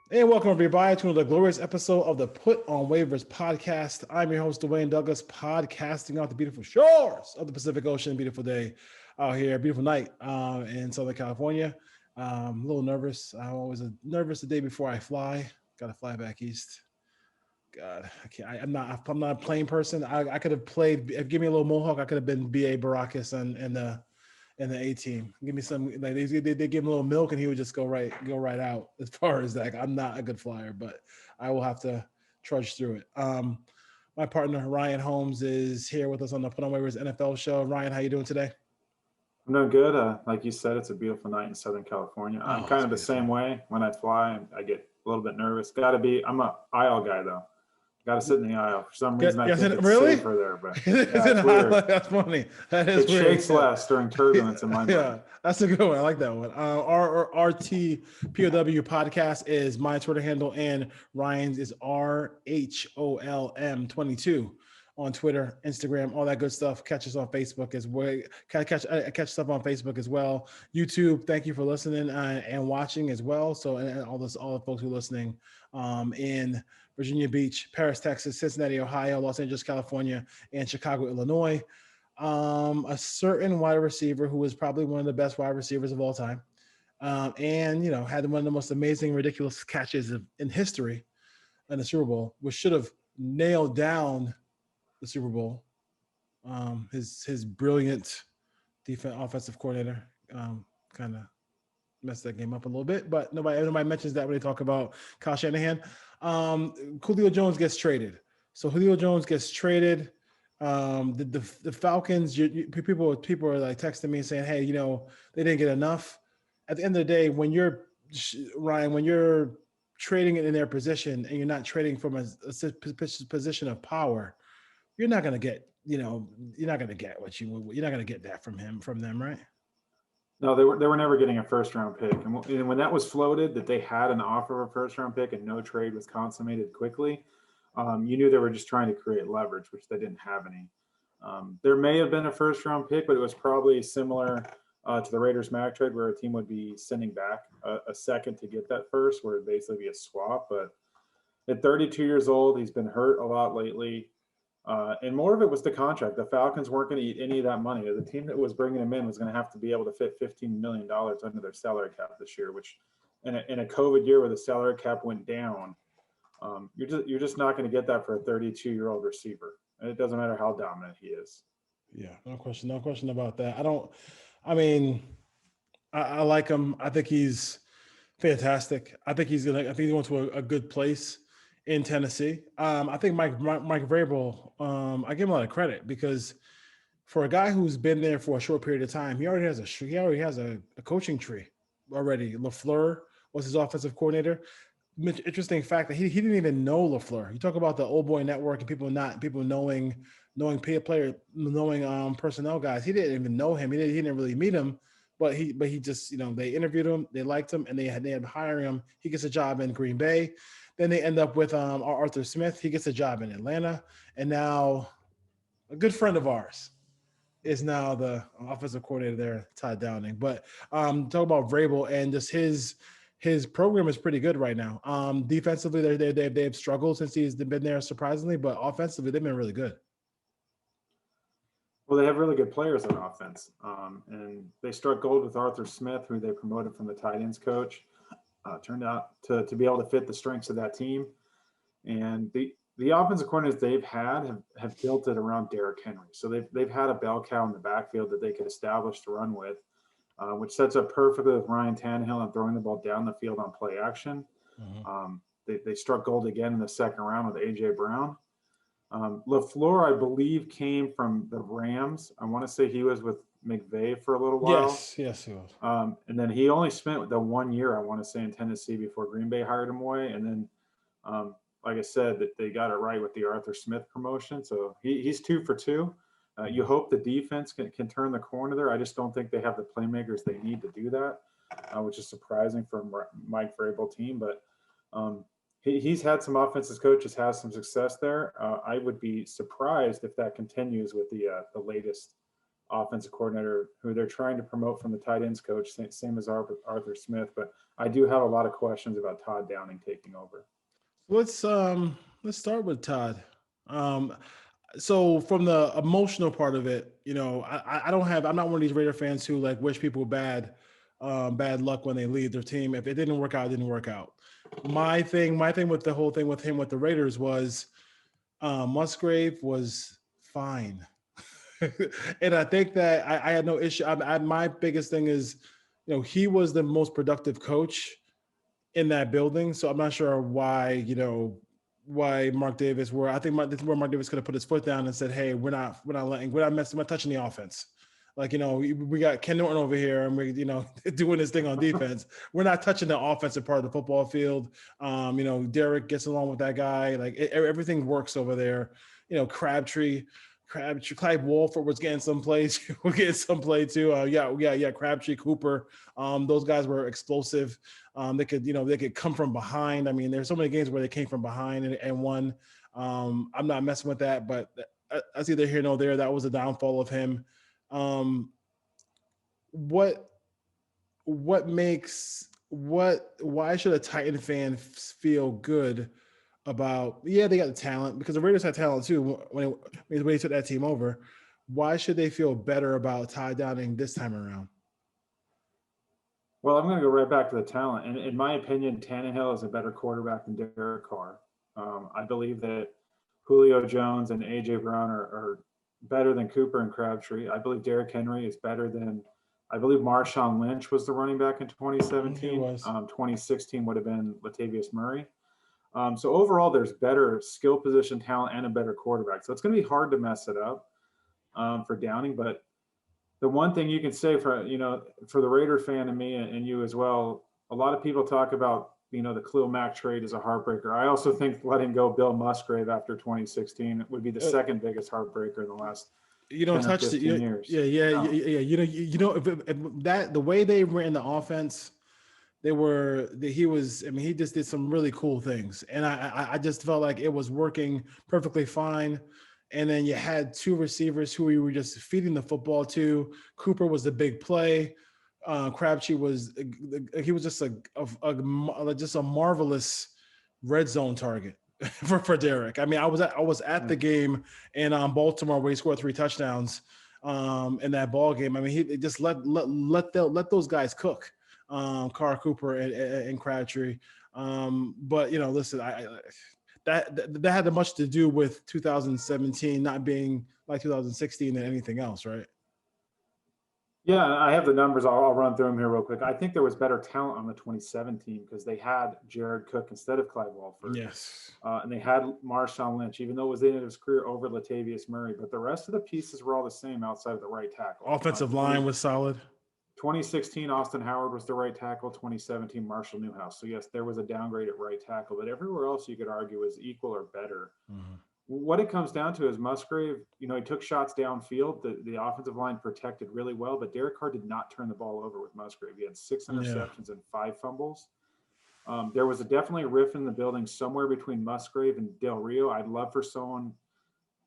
And welcome everybody to another glorious episode of the Put on Waivers Podcast. I'm your host, Dwayne Douglas, podcasting out the beautiful shores of the Pacific Ocean. Beautiful day out here, beautiful night in Southern California. A little nervous. I'm always nervous the day before I fly. Got to fly back east. God, I can't. I'm not a plane person. I could have played. If give me a little mohawk, I could have been B.A. Baracus and the A team. Give me some like they give him a little milk and he would just go right out. As far as that, I'm not a good flyer, but I will have to trudge through it. My partner Ryan Holmes is here with us on the Put on Waivers NFL show. Ryan, how you doing today? I'm doing good. Like you said, it's a beautiful night in Southern California. I'm Oh, kind it's of the beautiful. same way when I fly. I get a little bit nervous. I'm a aisle guy though. Got to sit in the aisle. For some reason, I Yes, think it's really? safer there, but Is yeah, it it's weird. That's funny. That is It weird. shakes Yeah. less during turbulence in my mind. Yeah, that's a good one. I like that one. Our RTPOW podcast is my Twitter handle, and Ryan's is RHOLM22 on Twitter, Instagram, all that good stuff. Catch us on Facebook as well. Catch stuff on Facebook as well. YouTube. Thank you for listening and watching as well. So and all the folks who are listening in Virginia Beach, Paris, Texas, Cincinnati, Ohio, Los Angeles, California, and Chicago, Illinois. A certain wide receiver who was probably one of the best wide receivers of all time, and had one of the most amazing, ridiculous catches in history in the Super Bowl, which should have nailed down the Super Bowl. His brilliant offensive coordinator kind of messed that game up a little bit, but nobody mentions that when they talk about Kyle Shanahan. Julio Jones gets traded, so Julio Jones gets traded. The Falcons, people are like texting me saying, "Hey, they didn't get enough." At the end of the day, when you're Ryan, when you're trading it in their position and you're not trading from a position of power, you're not gonna get you're not gonna get you're not gonna get that from them, right? No, they were never getting a first round pick, and when that was floated that they had an offer of a first round pick and no trade was consummated quickly, you knew they were just trying to create leverage, which they didn't have any. There may have been a first round pick, but it was probably similar to the Raiders Mac trade, where a team would be sending back a second to get that first, where it'd basically be a swap. But at 32 years old, he's been hurt a lot lately. And more of it was the contract. The Falcons weren't going to eat any of that money. The team that was bringing him in was going to have to be able to fit $15 million under their salary cap this year, which in a COVID year where the salary cap went down, you're just not going to get that for a 32-year-old receiver. And it doesn't matter how dominant he is. Yeah, no question about that. I mean, I like him. I think he's fantastic. I think he's going to a good place in Tennessee. I think Mike Vrabel, I give him a lot of credit because for a guy who's been there for a short period of time, he already has a coaching tree already. LaFleur was his offensive coordinator. Interesting fact that he didn't even know LaFleur. You talk about the old boy network and people knowing personnel guys. He didn't even know him. He didn't really meet him, but he just they interviewed him, they liked him, and they had hiring him. He gets a job in Green Bay. Then they end up with Arthur Smith. He gets a job in Atlanta, and now a good friend of ours is now the offensive coordinator there, Todd Downing. But talk about Vrabel and just his program is pretty good right now. Defensively, they've struggled since he's been there, surprisingly, but offensively, they've been really good. Well, they have really good players on offense. And they struck gold with Arthur Smith, who they promoted from the tight ends coach. Turned out to be able to fit the strengths of that team. And the offensive coordinators they've had have built it around Derrick Henry. So they've had a bell cow in the backfield that they could establish to run with, which sets up perfectly with Ryan Tannehill and throwing the ball down the field on play action. They struck gold again in the second round with A.J. Brown. LaFleur, I believe, came from the Rams. I want to say he was with McVay for a little while. Yes, he was. And then he only spent the 1 year, I want to say, in Tennessee before Green Bay hired him away. And then, like I said, that they got it right with the Arthur Smith promotion. So he's 2 for 2. You hope the defense can turn the corner there. I just don't think they have the playmakers they need to do that, which is surprising for Mike Vrabel team. But he's had some offensive coaches have some success there. I would be surprised if that continues with the latest offensive coordinator who they're trying to promote from the tight ends coach, same as Arthur Smith. But I do have a lot of questions about Todd Downing taking over. Let's start with Todd. So from the emotional part of it, I'm not one of these Raider fans who like wish people bad luck when they leave their team. If it didn't work out, it didn't work out. My thing with the whole thing with him with the Raiders was Musgrave was fine. And I think that I had no issue. My biggest thing is, he was the most productive coach in that building. So I'm not sure why Mark Davis I think this is where Mark Davis could have put his foot down and said, hey, we're not touching the offense. Like, we got Ken Norton over here and we're, doing this thing on defense. We're not touching the offensive part of the football field. Derek gets along with that guy. Like everything works over there. Crabtree, Clyde Wolford was getting some plays. We're getting some play too. Crabtree, Cooper. Those guys were explosive. They could come from behind. I mean, there's so many games where they came from behind and won. I'm not messing with that, but that's either here nor there. That was a downfall of him. Why should a Titan fan feel good about, they got the talent, because the Raiders had talent too when they took that team over. Why should they feel better about Todd Downing this time around? Well, I'm going to go right back to the talent. And in my opinion, Tannehill is a better quarterback than Derek Carr. I believe that Julio Jones and A.J. Brown are better than Cooper and Crabtree. I believe Derrick Henry is better than, I believe Marshawn Lynch was the running back in 2017. 2016 would have been Latavius Murray. So overall, there's better skill position talent and a better quarterback. So it's going to be hard to mess it up for Downing. But the one thing you can say for the Raider fan and me and you as well, a lot of people talk about, the Khalil Mack trade is a heartbreaker. I also think letting go Bill Musgrave after 2016 would be the second biggest heartbreaker in the last You don't touch the years. Yeah. No. If the way they ran the offense, he just did some really cool things. And I just felt like it was working perfectly fine. And then you had two receivers who you were just feeding the football to. Cooper was the big play. Crabtree was just a marvelous red zone target for Derek. I mean, I was at the game in Baltimore where he scored 3 touchdowns in that ball game. I mean, he just let those guys cook. Carr, Cooper, and Crabtree. But listen, that had much to do with 2017 not being like 2016 than anything else, right? Yeah, I have the numbers. I'll run through them here real quick. I think there was better talent on the 2017 because they had Jared Cook instead of Clyde Wolford. Yes. And they had Marshawn Lynch, even though it was the end of his career, over Latavius Murray. But the rest of the pieces were all the same outside of the right tackle. Offensive line was solid. 2016, Austin Howard was the right tackle. 2017, Marshall Newhouse. So, yes, there was a downgrade at right tackle. But everywhere else you could argue was equal or better. Mm-hmm. What it comes down to is Musgrave, he took shots downfield. The offensive line protected really well, but Derek Carr did not turn the ball over with Musgrave. He had 6 interceptions and 5 fumbles. There was definitely a rift in the building somewhere between Musgrave and Del Rio. I'd love for someone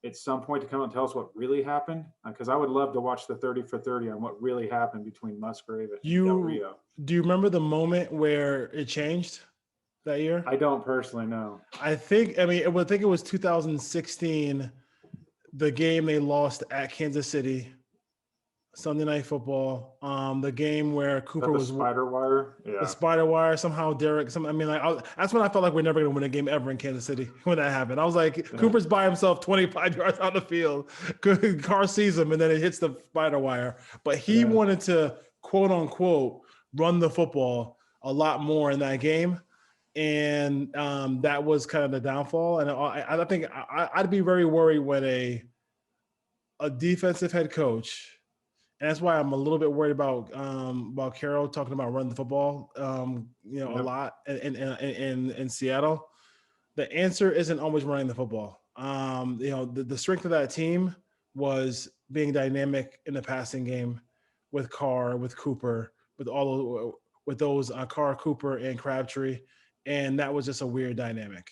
at some point to come and tell us what really happened, because I would love to watch the 30 for 30 on what really happened between Musgrave and Del Rio. Do you remember the moment where it changed that year? I don't personally know. I think it was 2016, the game they lost at Kansas City, Sunday Night Football. The game where Cooper was spider wire. Yeah. The spider wire. Somehow Derek. that's when I felt like we're never going to win a game ever in Kansas City when that happened. I was like, Cooper's by himself, 25 yards on the field. Carr sees him, and then it hits the spider wire. But he wanted to quote unquote run the football a lot more in that game. And that was kind of the downfall. And I think I'd be very worried when a defensive head coach, and that's why I'm a little bit worried about Carroll talking about running the football, a lot in Seattle. The answer isn't always running the football. The strength of that team was being dynamic in the passing game with Carr, with Cooper, with those Carr, Cooper, and Crabtree. And that was just a weird dynamic.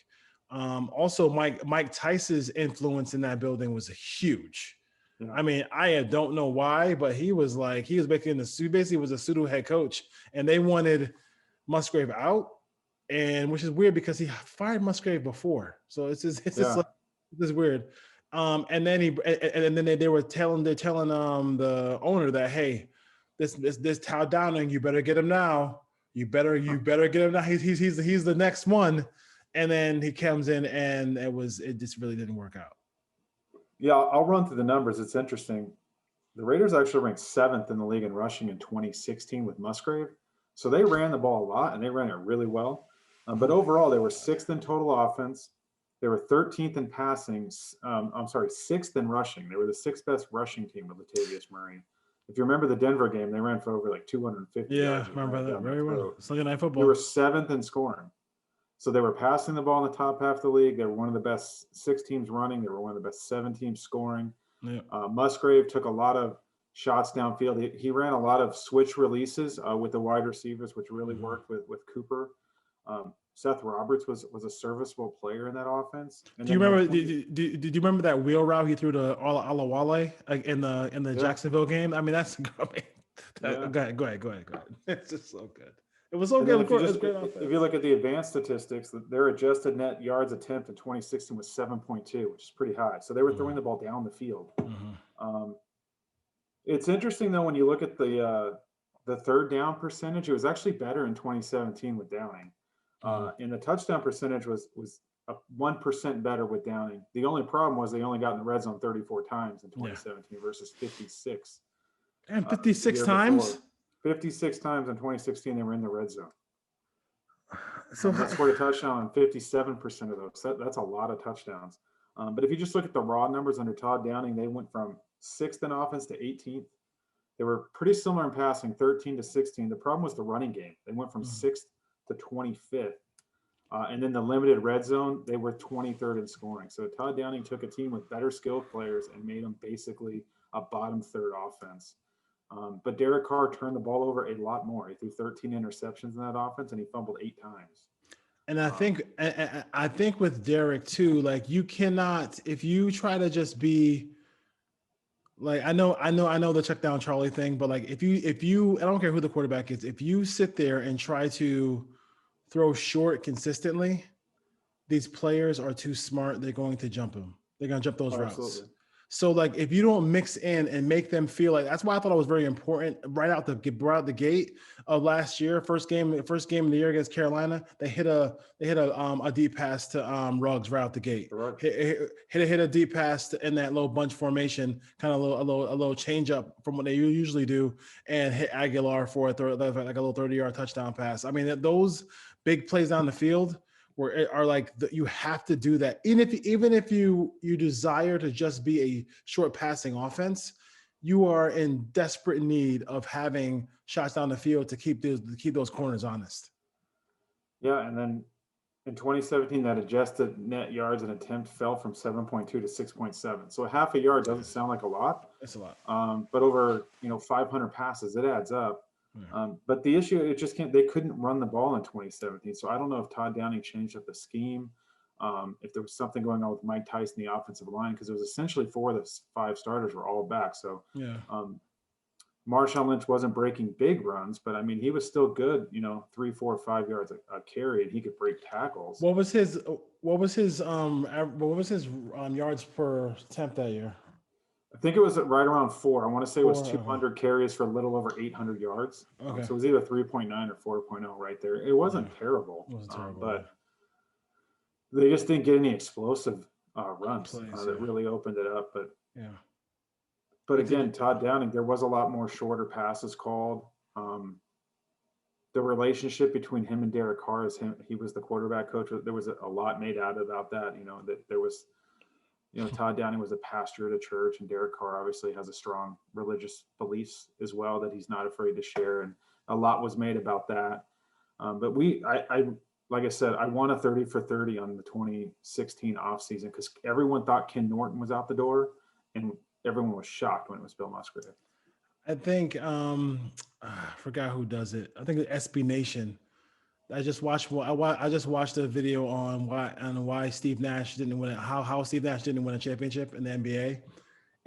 Also, Mike Tice's influence in that building was huge. Yeah. I mean, I don't know why, but he was basically was a pseudo head coach, and they wanted Musgrave out, and which is weird because he fired Musgrave before, so it's just like this is weird. And then they were telling the owner that, hey, this Tal Downing, you better get him now. You better get him now. He's the next one. And then he comes in, and it just really didn't work out. Yeah, I'll run through the numbers. It's interesting. The Raiders actually ranked 7th in the league in rushing in 2016 with Musgrave. So they ran the ball a lot, and they ran it really well. But overall, they were 6th in total offense. They were 13th in passing. 6th in rushing. They were the 6th best rushing team with Latavius Murray. If you remember the Denver game, they ran for over like 250 yards. Yeah, remember that very well. Sunday Night Football. They were 7th in scoring. So they were passing the ball in the top half of the league. They were one of the best 6 teams running. They were one of the best 7 teams scoring. Yeah. Musgrave took a lot of shots downfield. He ran a lot of switch releases with the wide receivers, which really worked with Cooper. Seth Roberts was a serviceable player in that offense. And do you remember? Did you remember that wheel route he threw to Alawale in the Jacksonville game? I mean, that's. Go ahead. It's just so good. It was so good. If you look at the advanced statistics, their adjusted net yards attempt in 2016 was 7.2, which is pretty high. So they were throwing the ball down the field. It's interesting though when you look at the third down percentage, it was actually better in 2017 with Downing. And the touchdown percentage was 1% better with Downing. The only problem was they only got in the red zone 34 times in 2017 versus 56. And 56 times? 56 times in 2016 they were in the red zone. So they scored a touchdown on 57% of those. That's a lot of touchdowns. But if you just look at the raw numbers under Todd Downing, they went from 6th in offense to 18th. They were pretty similar in passing, 13 to 16. The problem was the running game. They went from 6th to 25th. And then the limited red zone, they were 23rd in scoring. So Todd Downing took a team with better skilled players and made them basically a bottom third offense. But Derek Carr turned the ball over a lot more. He threw 13 interceptions in that offense, and he fumbled 8 times. And I think with Derek too, like you cannot, if you try to just be like, I know the check down Charlie thing, but like if you, I don't care who the quarterback is, if you sit there and try to throw short consistently, these players are too smart. They're going to jump them. They're going to jump those routes. Absolutely. So like if you don't mix in and make them feel like, that's why I thought it was very important right out the gate of last year, first game of the year against Carolina, they hit a deep pass to Ruggs right out the gate. Hit a deep pass in that low bunch formation, kind of a little change up from what they usually do, and hit Aguilar for like a little 30-yard touchdown pass. I mean, those big plays down the field are like you have to do that. Even if you desire to just be a short passing offense, you are in desperate need of having shots down the field to keep those corners honest. Yeah, and then in 2017, that adjusted net yards and attempt fell from 7.2 to 6.7. So a half a yard doesn't sound like a lot. It's a lot. But over 500 passes, it adds up. But the issue, they couldn't run the ball in 2017. So I don't know if Todd Downing changed up the scheme, if there was something going on with Mike Tyson, the offensive line, because it was essentially 4 of the 5 starters were all back. So Marshawn Lynch wasn't breaking big runs, but I mean, he was still good, 3, 4, 5 yards a carry, and he could break tackles. What was his yards per attempt that year? I think it was right around 4. I want to say it was 200 carries for a little over 800 yards. Okay. So it was either 3.9 or 4.0 right there. It wasn't terrible. It wasn't terrible. But they just didn't get any explosive runs that really opened it up. But again, Todd Downing, there was a lot more shorter passes called. The relationship between him and Derek Carr, he was the quarterback coach. There was a lot made out about that, that there was – Todd Downing was a pastor at a church, and Derek Carr obviously has a strong religious beliefs as well that he's not afraid to share. And a lot was made about that. But like I said, I won a 30 for 30 on the 2016 offseason because everyone thought Ken Norton was out the door, and everyone was shocked when it was Bill Musgrave. I think I forgot who does it. I think it's SB Nation. I just watched a video on why Steve Nash didn't win how Steve Nash didn't win a championship in the NBA,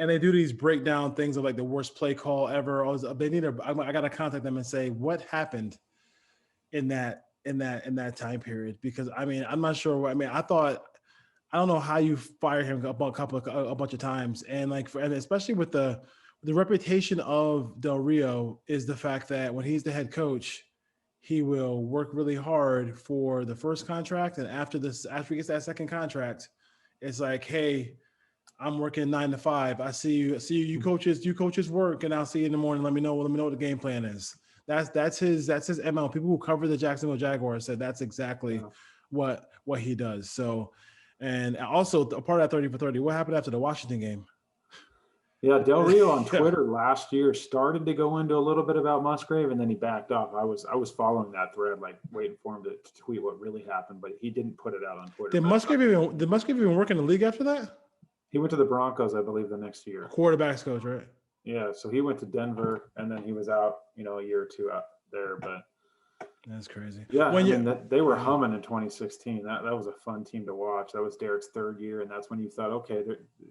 and they do these breakdown things of like the worst play call ever. I got to contact them and say what happened in that time period, because I mean I'm not sure. I don't know how you fire him a bunch of times, and and especially with the reputation of Del Rio is the fact that when he's the head coach, he will work really hard for the first contract, and after he gets that second contract, it's like, hey, I'm working 9 to 5. I see you. You coaches work, and I'll see you in the morning. Let me know what the game plan is. That's his ML. People who cover the Jacksonville Jaguars said that's exactly what he does. So, and also a part of that 30 for 30. What happened after the Washington game? Yeah, Del Rio on Twitter last year started to go into a little bit about Musgrave, and then he backed off. I was following that thread, like waiting for him to tweet what really happened, but he didn't put it out on Twitter. Did Musgrave even work in the league after that? He went to the Broncos, I believe, the next year. Quarterbacks coach, right? Yeah, so he went to Denver, and then he was out, a year or two out there. But that's crazy. Yeah, they were humming in 2016. That was a fun team to watch. That was Derek's third year, and that's when you thought, okay,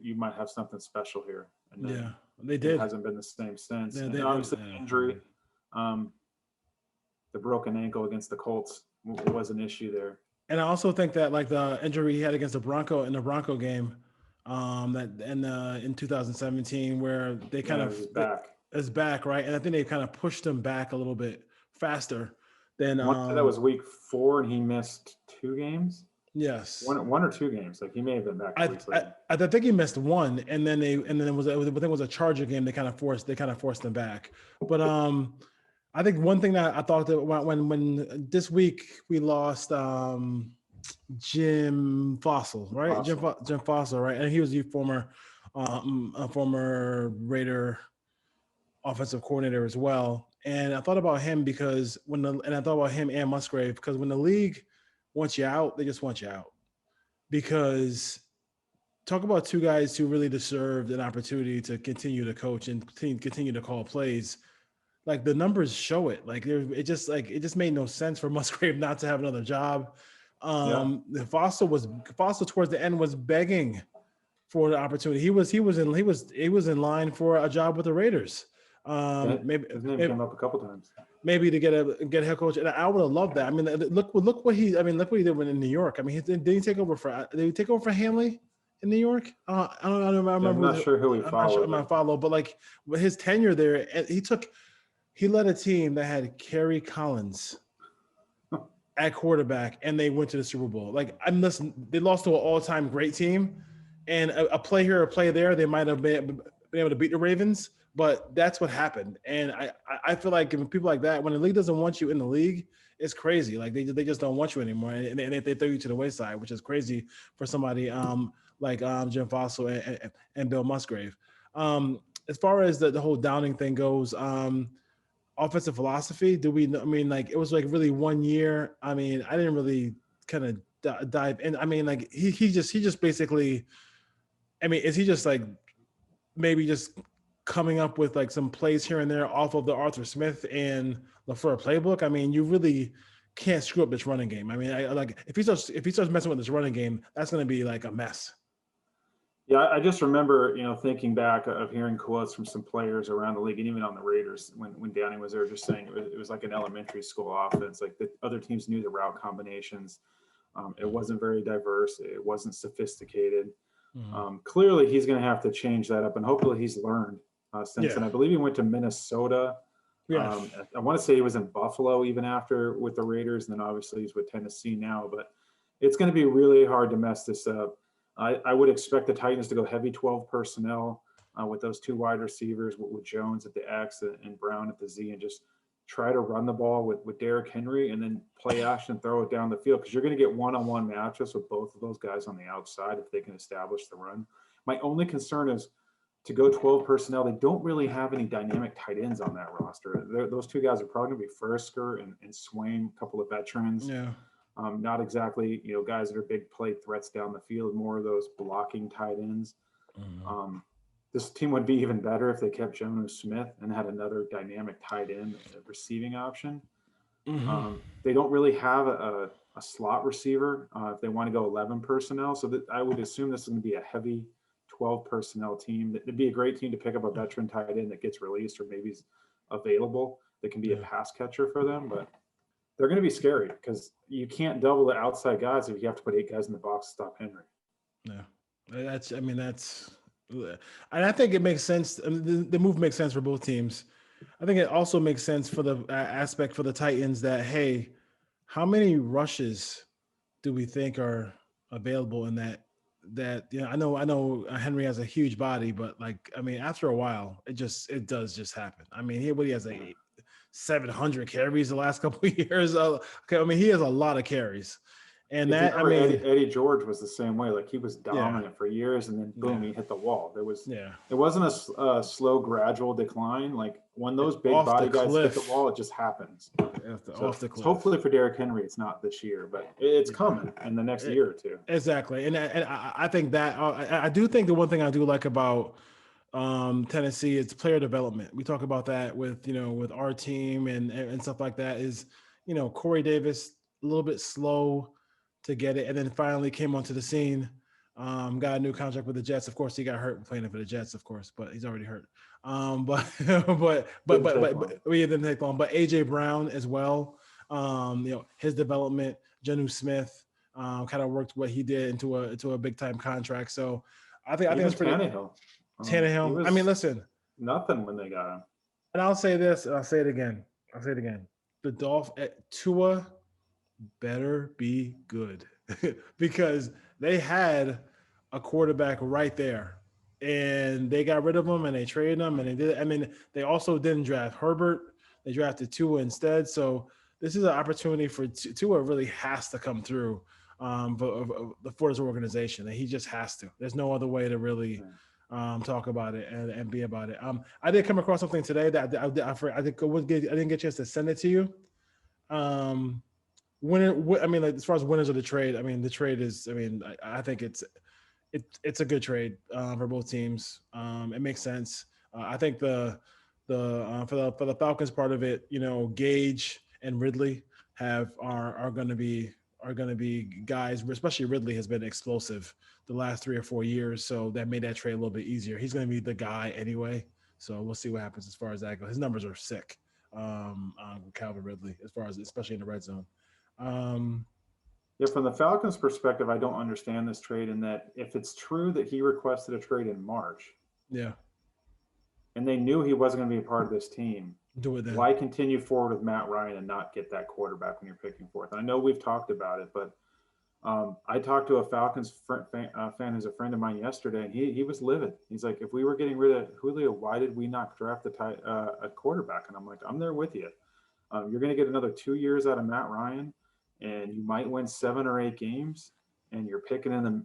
you might have something special here. And yeah, they did. It hasn't been the same since. Yeah, and obviously, the injury, the broken ankle against the Colts was an issue there. And I also think that like the injury he had against the Bronco game, in 2017, where they kind of is back, right? And I think they kind of pushed him back a little bit faster than that was week 4, and he missed 2 games. Yes, one or 2 games. Like he may have been back. I think he missed 1, and then it was a Charger game. They kind of forced him back. But I think one thing that I thought that when this week we lost Jim Fossil, right? Jim Fossil, right? And he was a former Raider offensive coordinator as well. And I thought about him because I thought about him and Musgrave, because when the league wants you out, they just want you out. Because talk about 2 guys who really deserved an opportunity to continue to coach and continue to call plays. Like the numbers show it. Like it just made no sense for Musgrave not to have another job. Fossil towards the end was begging for the opportunity. He was in line for a job with the Raiders. Maybe his name came up a couple times. Maybe to get a head coach, and I would have loved that. I mean, look what he did in New York. I mean, did he take over for Hanley in New York? I don't remember. I'm not sure who he followed. I'm not follow, but like his tenure there, he led a team that had Kerry Collins at quarterback, and they went to the Super Bowl. Like, they lost to an all-time great team, and a play here, a play there, they might have been able to beat the Ravens. But that's what happened. And I feel like if people like that, when the league doesn't want you in the league, it's crazy. Like they just don't want you anymore. And they throw you to the wayside, which is crazy for somebody like Jim Fossil and Bill Musgrave. As far as the whole Downing thing goes, offensive philosophy, it was like really 1 year. I mean, I didn't really kind of dive in. I mean, like he just basically, I mean, is he just like maybe just coming up with like some plays here and there off of the Arthur Smith and LaFleur playbook? I mean, you really can't screw up this running game. I mean, if he starts messing with this running game, that's going to be like a mess. Yeah, I just remember, thinking back of hearing quotes from some players around the league and even on the Raiders when Downing was there, just saying it was like an elementary school offense. Like the other teams knew the route combinations. It wasn't very diverse. It wasn't sophisticated. Mm-hmm. Clearly, he's going to have to change that up, and hopefully he's learned since. And I believe he went to Minnesota. Yeah. I want to say he was in Buffalo even after with the Raiders, and then obviously he's with Tennessee now. But it's going to be really hard to mess this up. I would expect the Titans to go heavy 12 personnel with those 2 wide receivers, with Jones at the X and Brown at the Z, and just try to run the ball with Derrick Henry and then play action and throw it down the field, because you're going to get one-on-one matchups with both of those guys on the outside if they can establish the run. My only concern is to go 12 personnel. They don't really have any dynamic tight ends on that roster. Those 2 guys are probably going to be Fursker and Swain, a couple of veterans. Yeah. Not exactly, guys that are big play threats down the field, more of those blocking tight ends. Mm-hmm. This team would be even better if they kept Jonnu Smith and had another dynamic tight end receiving option. Mm-hmm. They don't really have a slot receiver if they want to go 11 personnel. So I would assume this is going to be a heavy 12 personnel team. It'd be a great team to pick up a veteran tight end that gets released or maybe is available that can be a pass catcher for them. But they're going to be scary because you can't double the outside guys if you have to put 8 guys in the box to stop Henry. Yeah, and I think it makes sense. I mean, the move makes sense for both teams. I think it also makes sense for the aspect for the Titans that, hey, how many rushes do we think are available in that I know Henry has a huge body, but like, I mean, after a while, it does just happen. I mean, he has 700 carries the last couple of years. I mean, he has a lot of carries. And Eddie George was the same way. Like he was dominant for years, and then boom, he hit the wall. It wasn't a slow, gradual decline. Like when those big body guys hit the wall, it just happens. Off the cliff. Hopefully for Derrick Henry, it's not this year, but it's coming in the next year or two. Exactly, and I think that I do think the one thing I do like about Tennessee is player development. We talk about that with our team and stuff like that. Is Corey Davis a little bit slow to get it, and then finally came onto the scene. Got a new contract with the Jets. Of course, he got hurt playing for the Jets, of course, but he's already hurt. But we didn't take long. But AJ Brown as well. His development. Jonnu Smith kind of worked what he did into a big time contract. So I think that's pretty. Tannehill. I mean, listen. Nothing when they got him. And I'll say this, and I'll say it again. The Tua better be good because they had a quarterback right there and they got rid of him and they traded him and they also didn't draft Herbert. They drafted Tua instead. So this is an opportunity for Tua really has to come through for this organization, and he just has to. There's no other way to really talk about it and be about it. I did come across something today that I didn't get a chance to send it to you. As far as winners of the trade, I mean, the trade is, I think it's a good trade for both teams. It makes sense. I think for the Falcons part of it, Gage and Ridley are going to be guys, especially Ridley has been explosive the last 3 or 4 years. So that made that trade a little bit easier. He's going to be the guy anyway. So we'll see what happens as far as that goes. His numbers are sick. Calvin Ridley, especially in the red zone. From the Falcons' perspective, I don't understand this trade in that if it's true that he requested a trade in March, and they knew he wasn't going to be a part of this team, do it then. Why continue forward with Matt Ryan and not get that quarterback when you're picking fourth? I know we've talked about it, but I talked to a Falcons fan who's a friend of mine yesterday, and he was livid. He's like, if we were getting rid of Julio, why did we not draft a quarterback? And I'm like, I'm there with you. You're going to get another 2 years out of Matt Ryan, and you might win 7 or 8 games, and you're picking in the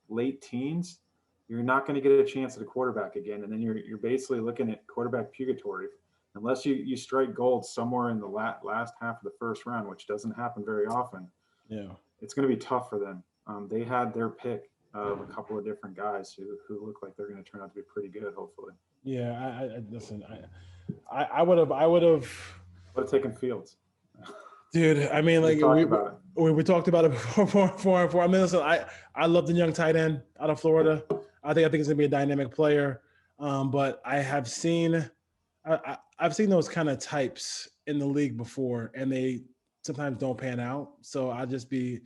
late teens. You're not going to get a chance at a quarterback again, and then you're basically looking at quarterback purgatory, unless you strike gold somewhere in the last half of the first round, which doesn't happen very often. Yeah, it's going to be tough for them. They had their pick of a couple of different guys who look like they're going to turn out to be pretty good, hopefully. Yeah, I would have taken Fields. Dude, I mean, like we talked about it before. I mean, listen, I love the young tight end out of Florida. I think it's gonna be a dynamic player. But I've seen those kind of types in the league before, and they sometimes don't pan out. So let's be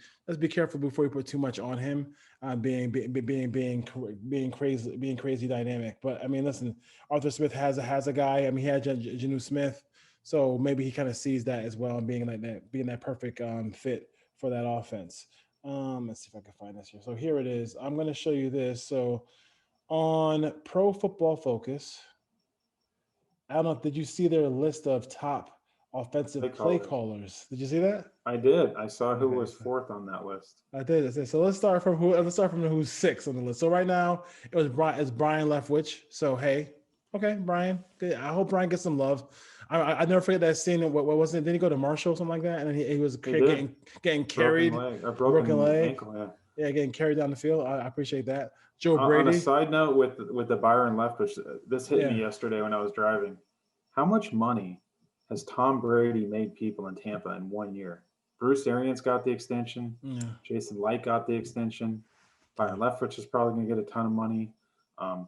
careful before we put too much on him. Being crazy dynamic. But I mean, listen, Arthur Smith has a guy. I mean, he had Jonnu Smith. So maybe he kind of sees that as well and being that perfect fit for that offense. Let's see if I can find this here. So here it is. I'm going to show you this. So on Pro Football Focus, I don't know, did you see their list of top offensive play callers? Did you see that? I did. I saw who was 4th on that list. I did. So let's start from who's 6th on the list. So right now it's Brian Leftwich. So hey, okay, Brian. Good. I hope Brian gets some love. I never forget that scene. What wasn't it? Did he go to Marshall or something like that? And then he was getting carried. Broken leg. Ankle, yeah, getting carried down the field. I appreciate that. Joe Brady. On a side note with the Byron Leftwich, this hit me yesterday when I was driving. How much money has Tom Brady made people in Tampa in 1 year? Bruce Arians got the extension. Yeah. Jason Light got the extension. Byron Leftwich is probably going to get a ton of money.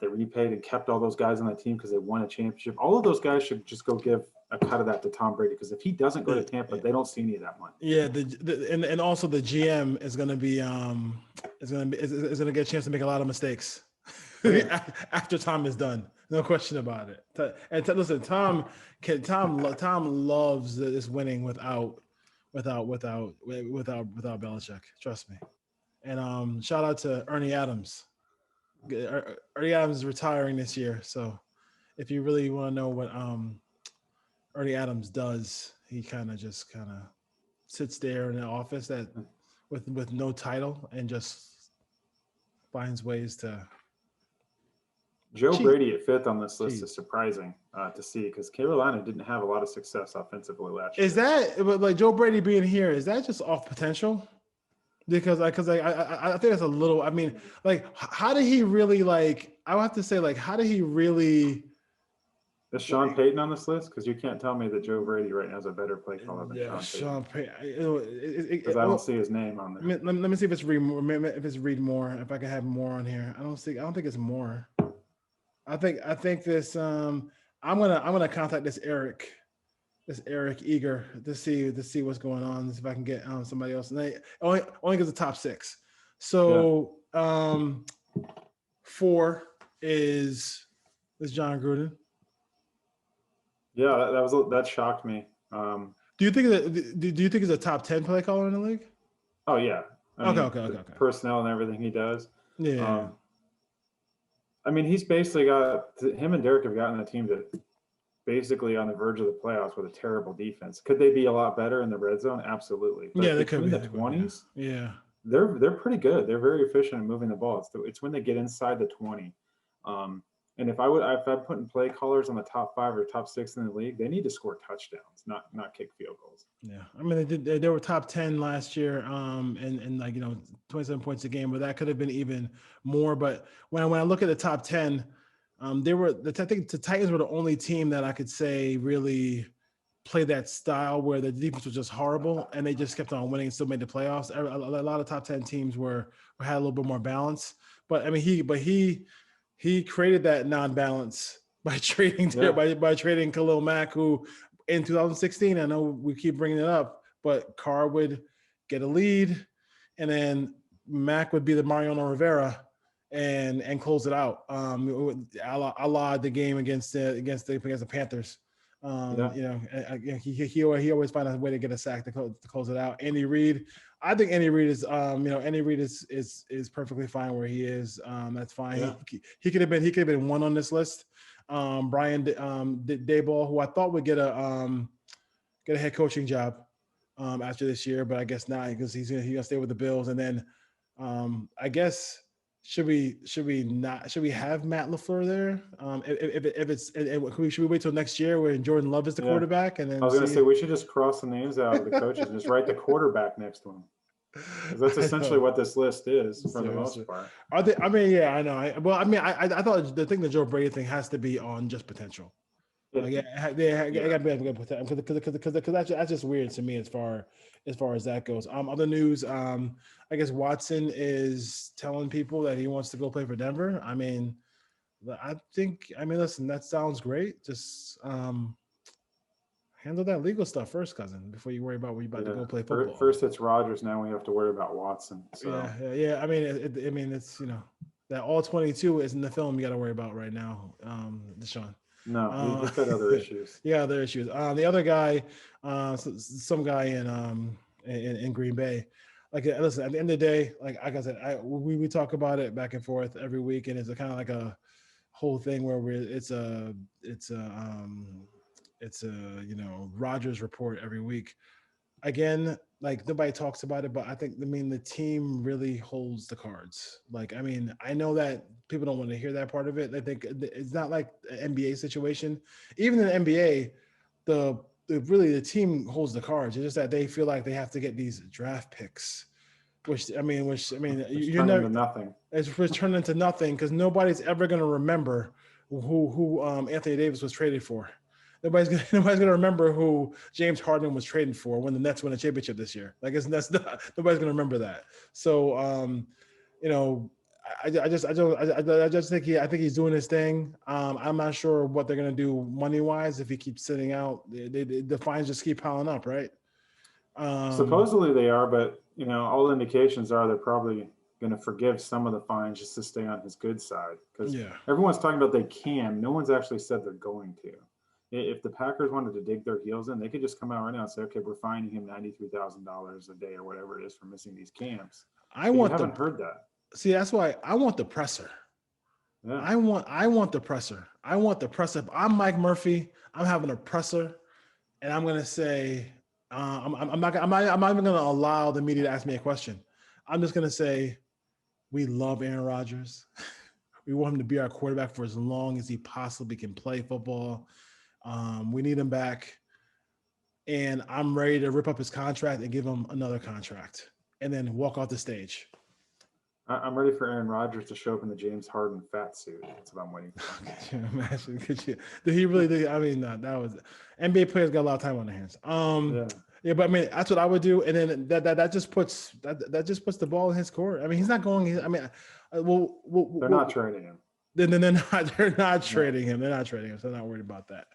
They repaid and kept all those guys on that team because they won a championship. All of those guys should just go give a cut of that to Tom Brady, because if he doesn't go to Tampa, they don't see any of that money. Yeah, and also the GM is going to be is going to get a chance to make a lot of mistakes after Tom is done. No question about it. And listen, Tom loves this winning without Belichick. Trust me. And shout out to Ernie Adams. Ernie Adams is retiring this year, so if you really want to know what Ernie Adams does, he kind of sits there in the office with no title and just finds ways to. Joe Brady at 5th on this list is surprising to see, because Carolina didn't have a lot of success offensively last year. Is that like Joe Brady being here? Is that just off potential? Because I think that's a little. I mean, like, how did he really like? I would have to say, like, how did he really? Is Sean Payton on this list? Because you can't tell me that Joe Brady right now is a better play caller than Sean Payton. Because I don't see his name on there. Let me see if it's Reed Moore. If it's Reed Moore, if I can have more on here. I don't think it's Moore. I think this. I'm gonna contact this Eric Eager to see what's going on. See if I can get somebody else. And only gives the top 6. So 4 is John Gruden. Yeah, that shocked me. Do you think he's a top 10 play caller in the league? Oh yeah. Okay. Personnel and everything he does. Yeah. I mean, he's basically him and Derek have gotten a team that basically on the verge of the playoffs with a terrible defense. Could they be a lot better in the red zone? Absolutely. But yeah, they could be. In the 20s, yeah, they're pretty good. They're very efficient in moving the ball. It's when they get inside the 20. And if I'm putting play callers on the top 5 or top 6 in the league, they need to score touchdowns, not kick field goals. Yeah, I mean they were top 10 last year, and like 27 points a game, but that could have been even more. But when I look at the top 10, I think the Titans were the only team that I could say really played that style where the defense was just horrible and they just kept on winning and still made the playoffs. A lot of top 10 teams had a little bit more balance, but I mean he created that non-balance by trading by trading Khalil Mack, who in 2016, I know we keep bringing it up, but Carr would get a lead, and then Mack would be the Mariano Rivera and close it out. A la the game against the Panthers. He always find a way to get a sack to close it out. Andy Reid, I think Andy Reid is is perfectly fine where he is. That's fine. Yeah. He could have been 1 on this list. Brian Daboll, who I thought would get a head coaching job after this year, but I guess not, because he's gonna stay with the Bills. And then I guess should we have Matt LaFleur there? Should we wait till next year when Jordan Love is the quarterback? And then I was going to say we should just cross the names out of the coaches and just write the quarterback next to him. Because that's essentially what this list is for the most part. Are they? I mean, yeah, I know. I thought the thing, the Joe Brady thing has to be on just potential. Like, got to be good potential because that's just weird to me as far as that goes. Other news, I guess Watson is telling people that he wants to go play for Denver. I mean, listen, that sounds great. Just handle that legal stuff first, cousin, before you worry about where you're about to go play football. First it's Rodgers, now we have to worry about Watson. So. Yeah. I mean, it's that all 22 isn't the film you got to worry about right now, Deshaun. No, he's got other issues. Yeah, other issues. The other guy, some guy in Green Bay. Like, listen, at the end of the day, like I said, we talk about it back and forth every week, and it's kind of like a whole thing where it's a Rodgers report every week. Again, like nobody talks about it, but the team really holds the cards. Like, I mean, I know that people don't want to hear that part of it. I think it's not like an NBA situation. Even in the NBA, the team holds the cards. It's just that they feel like they have to get these draft picks, which you're never nothing. It's turned into nothing because nobody's ever going to remember who Anthony Davis was traded for. Nobody's gonna remember who James Harden was traded for when the Nets won a championship this year. Like, nobody's gonna remember that. So, just think I think he's doing his thing. I'm not sure what they're gonna do money wise if he keeps sitting out. The fines just keep piling up, right? Supposedly they are, but all indications are they're probably going to forgive some of the fines just to stay on his good side. Because everyone's talking about they can. No one's actually said they're going to. If the Packers wanted to dig their heels in, they could just come out right now and say, okay, we're fining him $93,000 a day or whatever it is for missing these camps. I haven't heard that. See, that's why I want the presser. Yeah. I want the presser. I want the presser. If I'm Mike Murphy, I'm having a presser, and I'm gonna say, I'm not even gonna allow the media to ask me a question. I'm just gonna say, we love Aaron Rodgers. We want him to be our quarterback for as long as he possibly can play football. We need him back, and I'm ready to rip up his contract and give him another contract, and then walk off the stage. I'm ready for Aaron Rodgers to show up in the James Harden fat suit. That's what I'm waiting for. Could you imagine? Did he really do? I mean, no, that was NBA players got a lot of time on their hands. Yeah, but I mean, that's what I would do, and then that just puts the ball in his court. I mean, he's not going. I mean, they're not trading him. Then they're not trading him. They're not trading him. So they're not worried about that.